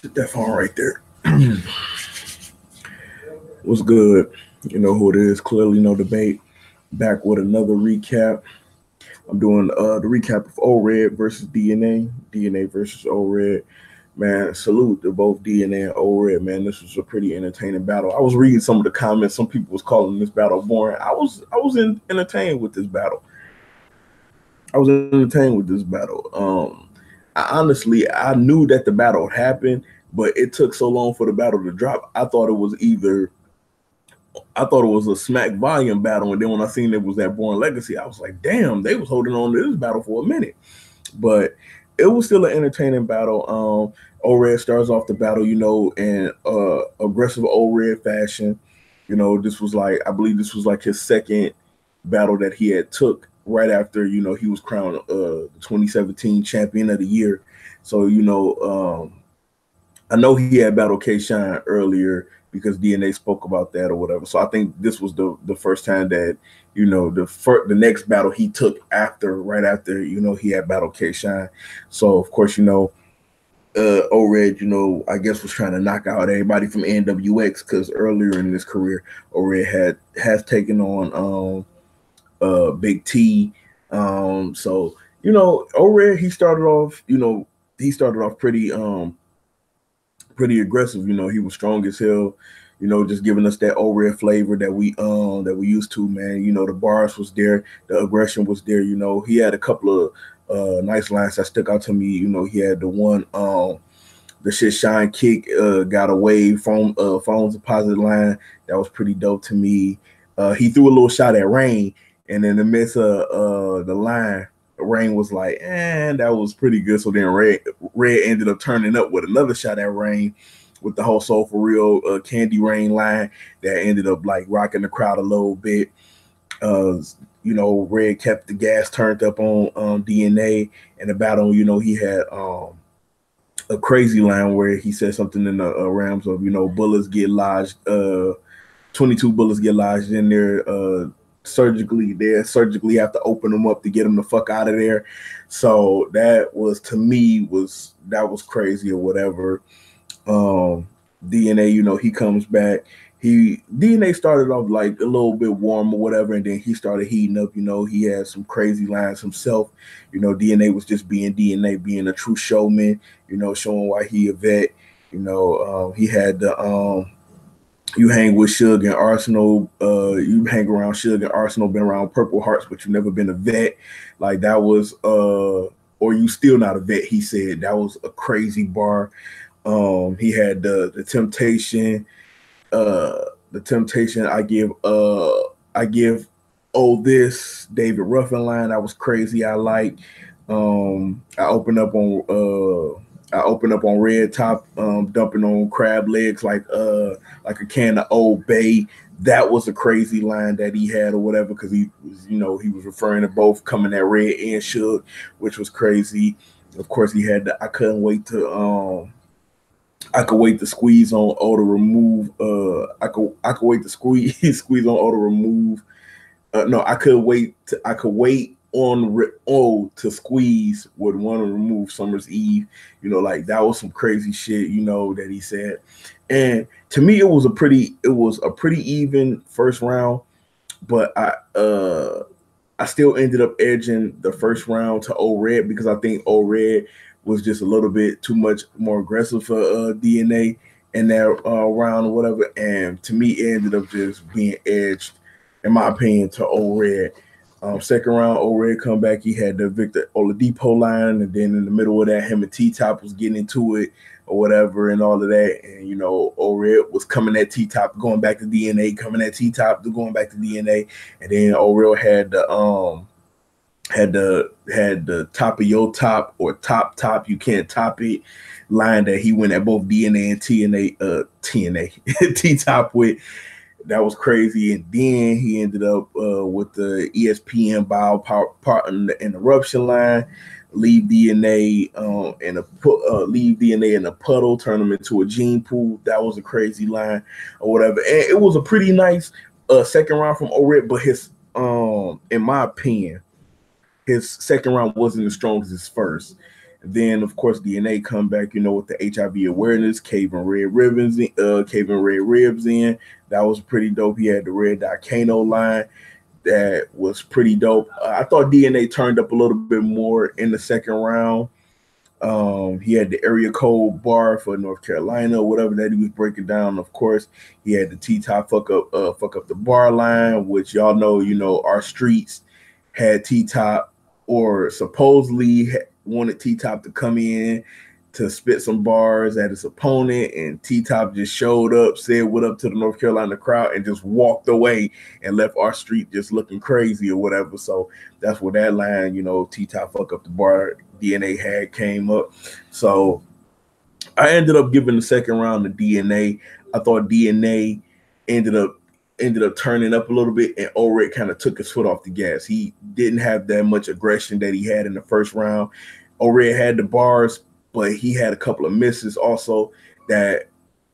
Sit that phone right there. What's good? You know who it is. Clearly no debate. Back with another recap. I'm doing the recap of ORED versus DNA. DNA versus ORED. Man, salute to both DNA and ORED, man. This was a pretty entertaining battle. I was reading some of the comments. Some people was calling this battle boring. I was entertained with this battle. I was entertained with this battle. I knew that the battle happened, but it took so long for the battle to drop. I thought it was a smack volume battle, and then when I seen it was that Born Legacy, I was like, damn, they was holding on to this battle for a minute. But it was still an entertaining battle. ORED starts off the battle, in aggressive ORED fashion. I believe this was like his second battle that he had took right after, he was crowned the 2017 champion of the year. So, I know he had battled K Shine earlier because DNA spoke about that or whatever. So I think this was the first time that, the next battle he took right after, he had battled K Shine. So of course, ORED, I guess was trying to knock out everybody from NWX because earlier in his career, ORED has taken on Big T. So, ORED, he started off pretty aggressive. He was strong as hell, just giving us that ORED flavor that we used to, man. The bars was there, the aggression was there. He had a couple of nice lines that stuck out to me. He had the one the shit shine kick got away from phone's deposit line. That was pretty dope to me. He threw a little shot at Rain, and in the midst of the line, Rain was like, that was pretty good. So then Red ended up turning up with another shot at Rain with the whole Soul for Real Candy Rain line that ended up like rocking the crowd a little bit. Red kept the gas turned up on DNA in the battle. He had a crazy line where he said something in the realms of, bullets get lodged, 22 bullets get lodged in there, surgically have to open them up to get them the fuck out of there. So that was, to me, was crazy or whatever. DNA, he comes back. DNA started off like a little bit warm or whatever, and then he started heating up. He had some crazy lines himself. DNA was just being DNA, being a true showman, showing why he a vet. He had the you hang with Suge and Arsenal, you hang around Suge and Arsenal, been around Purple Hearts, but you never been a vet. Like that was, or you still not a vet, he said. That was a crazy bar. He had the Temptation, I give this David Ruffin line. That was crazy. I like. I opened up on Red Top, dumping on crab legs like a can of Old Bay. That was a crazy line that he had or whatever, because he was, he was referring to both coming at Red and Suge, which was crazy. Of course, he had I could wait to squeeze on O to remove. I could wait to squeeze on O to remove. No, I could wait on O to squeeze would want to remove Summer's Eve. Like that was some crazy shit, that he said. And to me, it was a pretty even first round, but I still ended up edging the first round to ORED because I think ORED was just a little bit too much more aggressive for DNA in that round or whatever. And to me, it ended up just being edged, in my opinion, to ORED. Second round, ORED come back. He had the Victor Oladipo line, and then in the middle of that, him and T-Top was getting into it or whatever and all of that. And, ORED was coming at T-Top, going back to DNA, coming at T-Top, going back to DNA. And then ORED had the top of your top or top, you can't top it line that he went at both DNA and TNA, T-Top with. That was crazy. And then he ended up with the ESPN bio part in the interruption line, leave DNA in a puddle, turn them into a gene pool. That was a crazy line or whatever. And it was a pretty nice second round from ORED, but his in my opinion, his second round wasn't as strong as his first. Then of course DNA come back, with the HIV awareness, caving red ribbons, caving red ribs in. That was pretty dope. He had the red dot Kano line. That was pretty dope. I thought DNA turned up a little bit more in the second round. He had the area code bar for North Carolina, whatever that he was breaking down. Of course, he had the T-Top fuck up the bar line, which y'all know, our streets had T-Top or supposedly wanted T-Top to come in to spit some bars at his opponent, and T-Top just showed up, said what up to the North Carolina crowd, and just walked away and left our street just looking crazy or whatever. So that's where that line, T-Top fuck up the bar, DNA had came up. So I ended up giving the second round to DNA. I thought DNA ended up turning up a little bit, and O-Red kind of took his foot off the gas. He didn't have that much aggression that he had in the first round. O-Red had the bars, but he had a couple of misses also that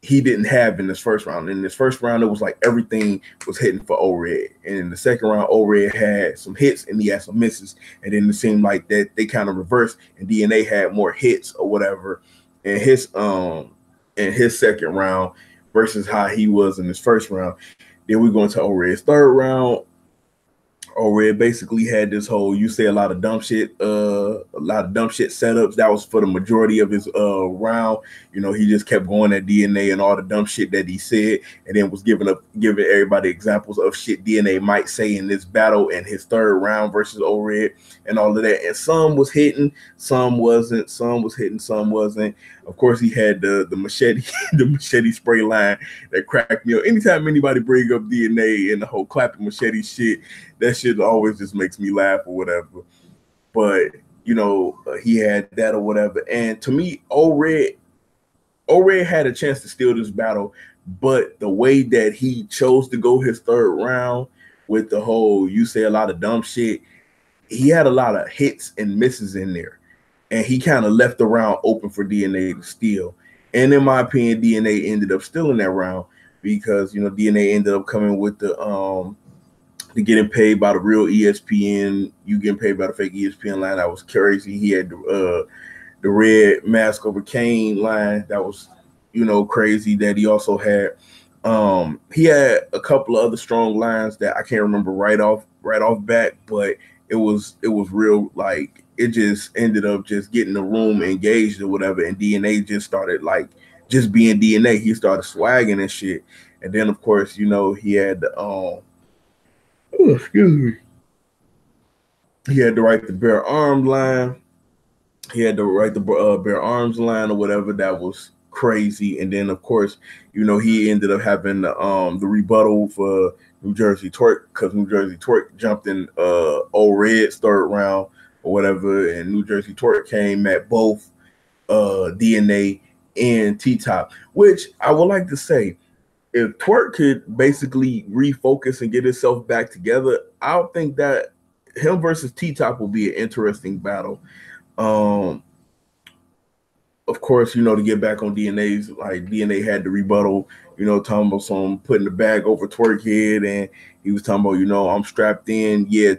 he didn't have in this first round. In this first round, it was like everything was hitting for O-Red. And in the second round, O-Red had some hits and he had some misses. And then it seemed like that they kind of reversed, and DNA had more hits or whatever in his second round versus how he was in his first round. Then we go into O-Red's third round. O-Red basically had this whole you say a lot of dumb shit setups. That was for the majority of his round. He just kept going at DNA and all the dumb shit that he said, and then was giving everybody examples of shit DNA might say in this battle in his third round versus O-Red and all of that. And some was hitting, some wasn't. Some was hitting, some wasn't. Of course, he had the machete, the machete spray line that cracked me up. Anytime anybody bring up DNA and the whole clapping machete shit, that shit always just makes me laugh or whatever. But, he had that or whatever. And to me, O-Red had a chance to steal this battle, but the way that he chose to go his third round with the whole you say a lot of dumb shit, he had a lot of hits and misses in there. And he kind of left the round open for DNA to steal. And in my opinion, DNA ended up stealing that round because, DNA ended up coming with the getting paid by the real ESPN, you getting paid by the fake ESPN line. That was crazy. He had the red mask over Kane line. That was, crazy that he also had. He had a couple of other strong lines that I can't remember right off bat, but it was real, like, it just ended up just getting the room engaged or whatever, and DNA just started just being DNA. He started swagging and shit. And then of course, he had the he had to write the bare arm line. He had to write the bare arms line or whatever. That was crazy. And then of course, he ended up having the rebuttal for New Jersey Twerk, because New Jersey Twerk jumped in O-Red's third round or whatever, and New Jersey Twerk came at both DNA and T-Top, which I would like to say, if Twerk could basically refocus and get himself back together, I would think that him versus T-Top will be an interesting battle. Of course, to get back on DNA's, like DNA had the rebuttal, talking about some putting the bag over Twerk head, and he was talking about, I'm strapped in, you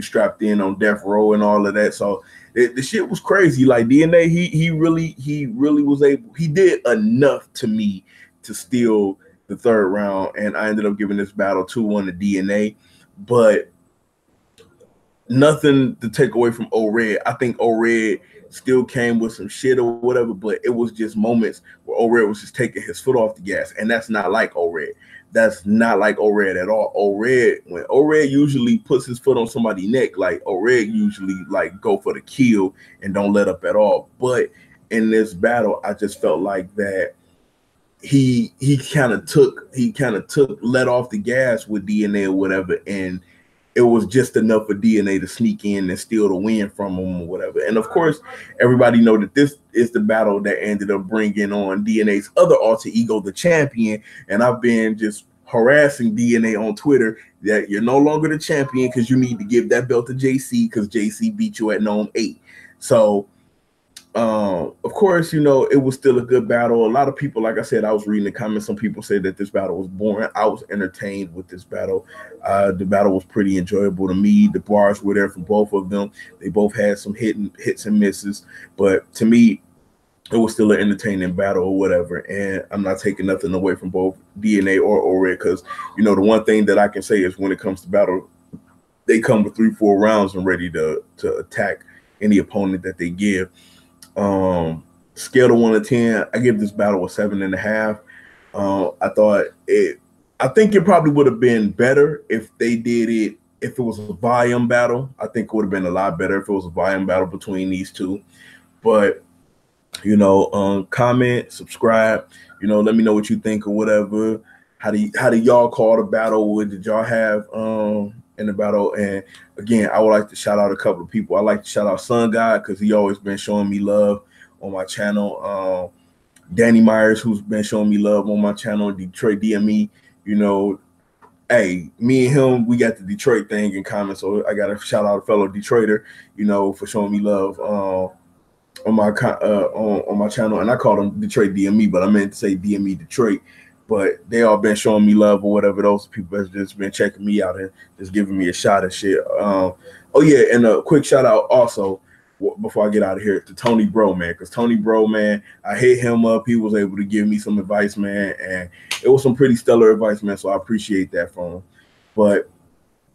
strapped in on death row and all of that. So the shit was crazy. Like DNA, he really was able. He did enough to me to steal the third round, and I ended up giving this battle 2-1 to DNA. But nothing to take away from O-Red. I think O-Red still came with some shit or whatever, but it was just moments where O-Red was just taking his foot off the gas, and that's not like O-Red. That's not like O-Red at all. When O-Red usually puts his foot on somebody's neck, like O-Red usually like go for the kill and don't let up at all. But in this battle, I just felt like that he kind of let off the gas with DNA or whatever, and it was just enough for DNA to sneak in and steal the win from him or whatever. And of course, everybody know that this is the battle that ended up bringing on DNA's other alter ego, the champion. And I've been just harassing DNA on Twitter that you're no longer the champion because you need to give that belt to JC, because JC beat you at Gnome 8. So Of course, it was still a good battle. A lot of people, like I said, I was reading the comments. Some people said that this battle was boring. I was entertained with this battle. The battle was pretty enjoyable to me. The bars were there for both of them. They both had some hits and misses, but to me, it was still an entertaining battle or whatever. And I'm not taking nothing away from both DNA or Red, because the one thing that I can say is when it comes to battle, they come with 3-4 rounds and ready to attack any opponent that they give. Scale to 1 to 10, I give this battle a 7.5. I think it probably would have been better if they did it. If it was a volume battle, I think it would have been a lot better if it was a volume battle between these two. But comment, subscribe. Let me know what you think or whatever. How do y'all call the battle? What did y'all have in the battle? And again, I would like to shout out a couple of people. I like to shout out Sun God, because he always been showing me love on my channel. Danny Myers, who's been showing me love on my channel. Detroit DME. Hey, me and him, we got the Detroit thing in common. So I got to shout out a fellow Detroiter, for showing me love on my channel. And I called him Detroit DME, but I meant to say DME Detroit. But they all been showing me love or whatever. Those people have just been checking me out and just giving me a shot and shit. Oh yeah, and a quick shout out also before I get out of here to Tony Bro, man, because Tony Bro, man, I hit him up. He was able to give me some advice, man, and it was some pretty stellar advice, man. So I appreciate that from him. But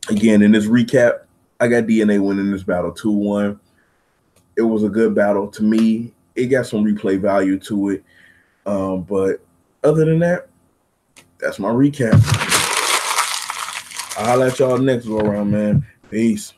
again, in this recap, I got DNA winning this battle 2-1. It was a good battle to me. It got some replay value to it. But other than that, that's my recap. I'll let y'all next go around, man. Peace.